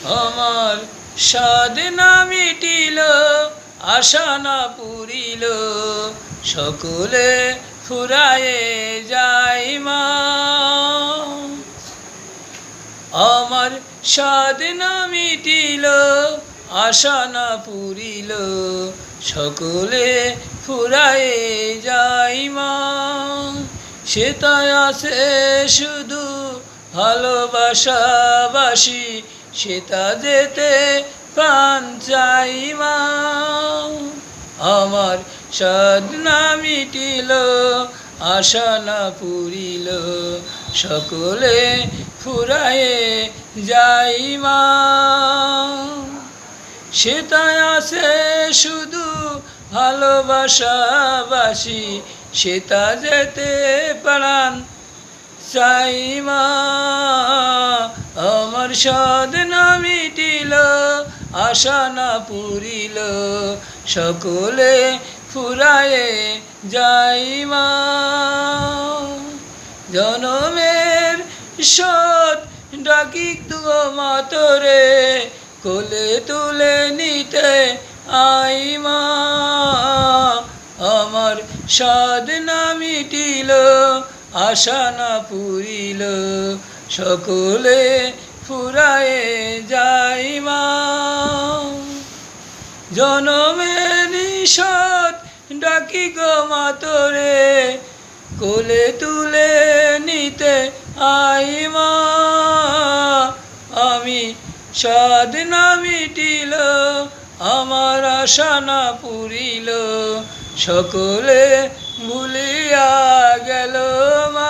আমার সাধনা মিটিল, আশা না পুরিল, সকলে ফুরায়ে যাই মা। আমার সাধনা মিটিল, আশা না পুরিল, সকলে ফুরায়ে যাই মা। সেটাই আছে শুধু ভালোবাসাবাসি, সেটা যেতে প্রাণ চাই মা। আমার সাধনা মিটিল, আশা না পুরিল, সকলে ফুরায়ে যাই মা। সেটাই আছে শুধু ভালোবাসাবাসি, সেটা যেতে প্রাণ চাই মা। আমার সাধনা মিটিল, আশা না পুরিল, সকলে ফুরায়ে যাই মা। জনমের শোধ ডাকি গো মা তোরে, কোলে তুলে নিতে আই মা। আমার সাধনা মিটিল, আশা না পুরিল, সকলে ফুরায়ে যাই মা। জনমের শোধ ডাকি গো মা তোরে, কোলে তুলে নিতে আই মা। আমি সাধনা মিটিল, আমার আশা না পুরিল, সকলে ভুলিয়া গেল মা।